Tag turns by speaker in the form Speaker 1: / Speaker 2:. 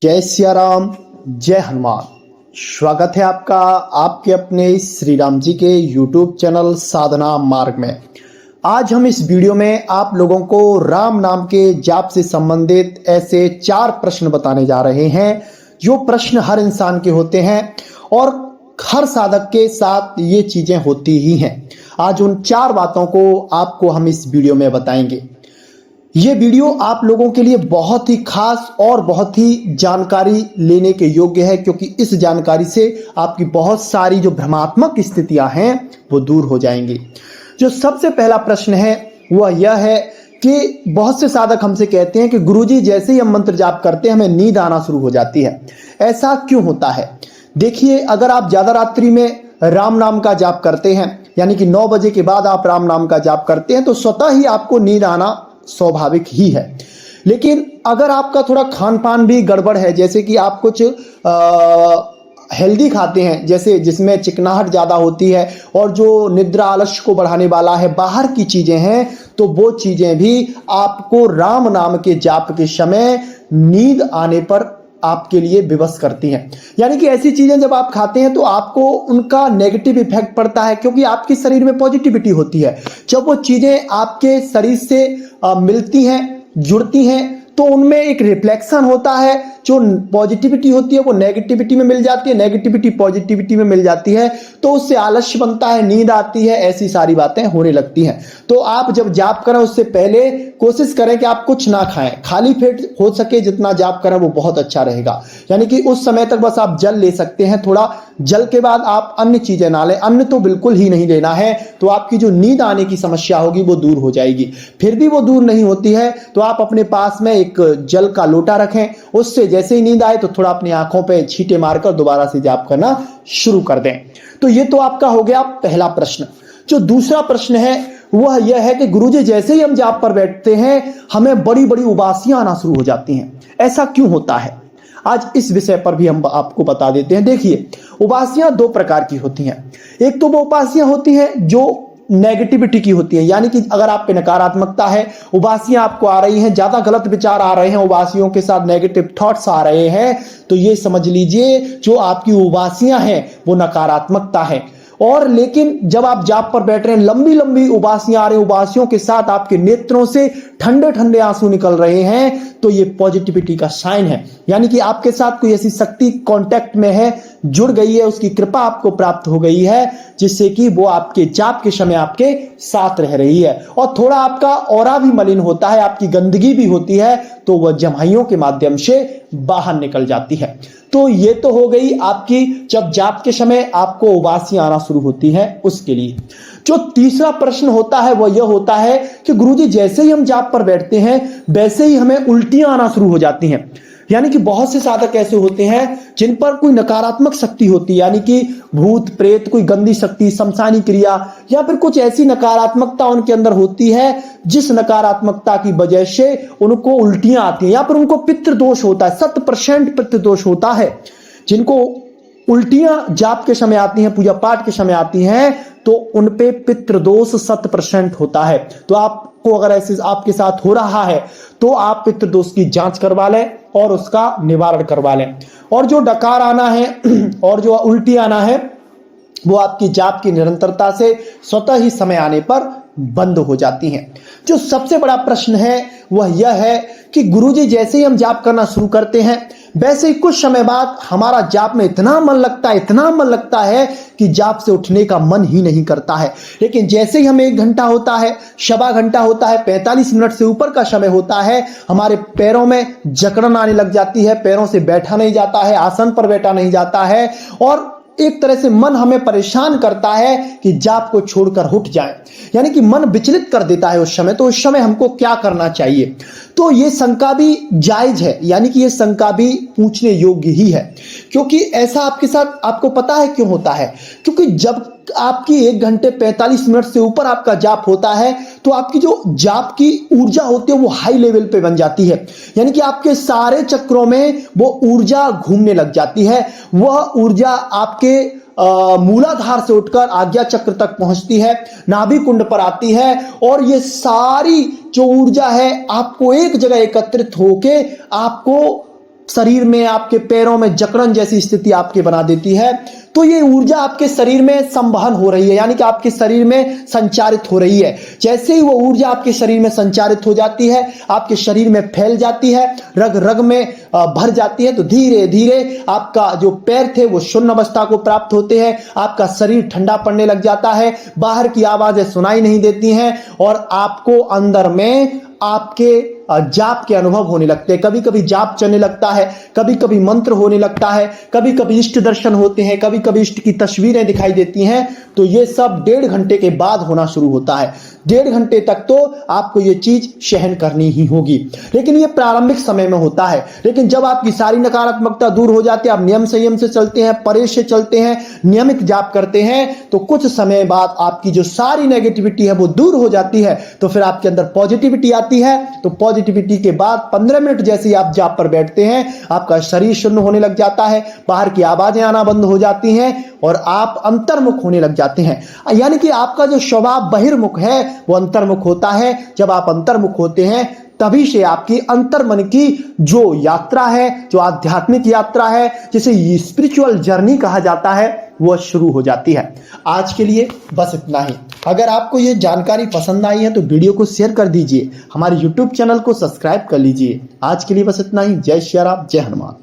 Speaker 1: जय सिया राम, जय हनुमान। स्वागत है आपका आपके अपने श्री राम जी के YouTube चैनल साधना मार्ग में। आज हम इस वीडियो में आप लोगों को राम नाम के जाप से संबंधित ऐसे 4 प्रश्न बताने जा रहे हैं जो प्रश्न हर इंसान के होते हैं और हर साधक के साथ ये चीजें होती ही हैं। आज उन 4 बातों को आपको हम इस वीडियो में बताएंगे। ये वीडियो आप लोगों के लिए बहुत ही खास और बहुत ही जानकारी लेने के योग्य है, क्योंकि इस जानकारी से आपकी बहुत सारी जो भ्रमात्मक स्थितियां हैं वो दूर हो जाएंगी। जो सबसे पहला प्रश्न है वह यह है कि बहुत से साधक हमसे कहते हैं कि गुरुजी जैसे ही हम मंत्र जाप करते हैं हमें नींद आना शुरू हो जाती है। ऐसा क्यों होता है? देखिए, अगर आप ज्यादा रात्रि में राम नाम का जाप करते हैं, यानी कि 9 बजे के बाद आप राम नाम का जाप करते हैं, तो स्वतः ही आपको नींद आना स्वाभाविक ही है। लेकिन अगर आपका थोड़ा खान पान भी गड़बड़ है, जैसे कि आप कुछ हेल्दी खाते हैं, जैसे जिसमें चिकनाहट ज्यादा होती है और जो निद्रा आलस्य को बढ़ाने वाला है, बाहर की चीजें हैं, तो वो चीजें भी आपको राम नाम के जाप के समय नींद आने पर आपके लिए विवश करती हैं। यानी कि ऐसी चीजें जब आप खाते हैं तो आपको उनका नेगेटिव इफेक्ट पड़ता है, क्योंकि आपके शरीर में पॉजिटिविटी होती है। जब वो चीजें आपके शरीर से मिलती हैं, जुड़ती हैं, तो उनमें एक रिफ्लेक्शन होता है। जो पॉजिटिविटी होती है वो नेगेटिविटी में मिल जाती है, नेगेटिविटी पॉजिटिविटी में मिल जाती है, तो उससे आलस्य बनता है, नींद आती है, ऐसी सारी बातें होने लगती हैं। तो आप जब जाप करें उससे पहले कोशिश करें कि आप कुछ ना खाएं, खाली पेट हो सके जितना जाप करें वो बहुत अच्छा रहेगा। यानी कि उस समय तक बस आप जल ले सकते हैं, थोड़ा जल के बाद आप अन्य चीजें ना लें, अन्न तो बिल्कुल ही नहीं लेना है। तो आपकी जो नींद आने की समस्या होगी वो दूर हो जाएगी। फिर भी वो दूर नहीं होती है तो आप अपने पास में एक जल का लोटा रखें, उससे जैसे ही नींद आए तो थोड़ा अपनी आंखों पे छींटे मारकर दोबारा से जाप करना शुरू कर दें। तो ये तो आपका हो गया पहला प्रश्न। जो दूसरा प्रश्न है वह यह है कि गुरुजी जैसे ही हम जाप पर बैठते हैं हमें बड़ी बड़ी उबासियां आना शुरू हो जाती हैं। ऐसा क्यों होता है? आज इस विषय पर भी हम आपको बता देते हैं। देखिए, उबासियां 2 प्रकार की होती हैं। एक तो वो उबासियां होती हैं जो नेगेटिविटी की होती है, यानी कि अगर आप पे नकारात्मकता है, उबासियां आपको आ रही हैं, ज्यादा गलत विचार आ रहे हैं, उबासियों के साथ नेगेटिव थॉट्स आ रहे हैं, तो ये समझ लीजिए जो आपकी उबासियां हैं वो नकारात्मकता है। और लेकिन जब आप जाप पर बैठ रहे हैं, लंबी लंबी उबासियां आ रही हैं, उबासियों के साथ आपके नेत्रों से ठंडे ठंडे आंसू निकल रहे हैं, तो ये पॉजिटिविटी का साइन है। यानी कि आपके साथ कोई ऐसी शक्ति कांटेक्ट में है, जुड़ गई है, उसकी कृपा आपको प्राप्त हो गई है, जिससे कि वो आपके जाप के समय आपके साथ रह रही है। और थोड़ा आपका ऑरा भी मलिन होता है, आपकी गंदगी भी होती है, तो वह जमाइयों के माध्यम से बाहर निकल जाती है। तो ये तो हो गई आपकी जब जाप के समय आपको उबासियां आना शुरू होती हैं उसके लिए। जो तीसरा प्रश्न होता है वह यह होता है कि गुरुजी जैसे ही हम जाप पर बैठते हैं वैसे ही हमें उल्टियां आना शुरू हो जाती हैं। यानी कि बहुत से साधक ऐसे होते हैं जिन पर कोई नकारात्मक शक्ति होती है, यानी कि भूत प्रेत, कोई गंदी शक्ति, शमशानी क्रिया, या फिर कुछ ऐसी नकारात्मकता उनके अंदर होती है जिस नकारात्मकता की वजह से उनको उल्टियां आती हैं, या फिर उनको पितृदोष होता है। 100% पितृदोष होता है। जिनको उल्टियां जाप के समय आती हैं, पूजा पाठ के समय आती हैं, तो उन पे पितृदोष 100% होता है। तो आपको अगर ऐसे आपके साथ हो रहा है तो आप पितृदोष की जांच करवा लें और उसका निवारण करवा लें। और जो डकार आना है और जो उल्टी आना है वो आपकी जाप की निरंतरता से स्वतः ही समय आने पर बंद हो जाती हैं। जो सबसे बड़ा प्रश्न है वह यह है कि गुरुजी जैसे ही हम जाप करना शुरू करते हैं वैसे ही कुछ समय बाद हमारा जाप में इतना मन लगता है कि जाप से उठने का मन ही नहीं करता है। लेकिन जैसे ही हमें 1 घंटा होता है, सवा घंटा होता है, 45 मिनट से ऊपर का समय होता है, हमारे पैरों में जकड़न आने लग जाती है, पैरों से बैठा नहीं जाता है, आसन पर बैठा नहीं जाता है, और एक तरह से मन हमें परेशान करता है कि जाप को छोड़कर उठ जाए, यानी कि मन विचलित कर देता है उस समय। तो उस समय हमको क्या करना चाहिए? तो ये शंका भी जायज है, यानी कि ये शंका भी पूछने योग्य ही है। क्योंकि ऐसा आपके साथ आपको पता है क्यों होता है? क्योंकि जब आपकी 1 घंटे 45 मिनट से ऊपर आपका जाप होता है तो आपकी जो जाप की ऊर्जा होती है वो हाई लेवल पे बन जाती है। यानी कि आपके सारे चक्रों में वो ऊर्जा घूमने लग जाती है। वह ऊर्जा आपके मूलाधार से उठकर आज्ञा चक्र तक पहुंचती है, नाभि कुंड पर आती है, और ये सारी जो ऊर्जा है आपको एक जगह एकत्रित होके आपको शरीर में, आपके पैरों में जकड़न जैसी स्थिति आपके बना देती है, तो ये ऊर्जा आपके शरीर में संवहन हो रही है, यानी कि आपके शरीर में संचारित हो रही है। जैसे ही वो ऊर्जा आपके शरीर में संचारित हो जाती है, आपके शरीर में फैल जाती है, रग रग में भर जाती है, तो धीरे धीरे आपका जो पैर थे वो शून्य अवस्था को प्राप्त होते हैं, आपका शरीर ठंडा पड़ने लग जाता है, बाहर की आवाजें सुनाई नहीं देती हैं और आपको अंदर में आपके जाप के अनुभव होने लगते हैं। कभी कभी जाप चलने लगता है, कभी कभी मंत्र होने लगता है, कभी कभी इष्ट दर्शन होते हैं, कभी कभी इष्ट की तस्वीरें दिखाई देती हैं। तो ये सब 1.5 घंटे के बाद होना शुरू होता है। 1.5 घंटे तक तो आपको ये चीज सहन करनी ही होगी, लेकिन ये प्रारंभिक समय में होता है। लेकिन जब आपकी सारी नकारात्मकता दूर हो जाती है, आप नियम संयम से चलते हैं, परहेज से चलते हैं, नियमित जाप करते हैं, तो कुछ समय बाद आपकी जो सारी नेगेटिविटी है वो दूर हो जाती है। तो फिर आपके अंदर पॉजिटिविटी आती है। तो पॉजिटिविटी के बाद 15 मिनट जैसे ही आप जाप पर बैठते हैं, आपका शरीर शून्य होने लग जाता है, बाहर की आवाजें आना बंद हो जाती हैं और आप अंतर्मुख होने लग जाते हैं। यानी कि आपका जो स्वभाव बहिर्मुख है वो अंतर्मुख होता है। जब आप अंतर्मुख होते हैं तभी से आपकी अंतर्मन की जो यात्रा है, जो आध्यात्मिक यात्रा है, जिसे स्पिरिचुअल जर्नी कहा जाता है, वो शुरू हो जाती है। आज के लिए बस इतना ही। अगर आपको ये जानकारी पसंद आई है तो वीडियो को शेयर कर दीजिए, हमारे YouTube चैनल को सब्सक्राइब कर लीजिए। आज के लिए बस इतना ही। जय श्री राम, जय हनुमान।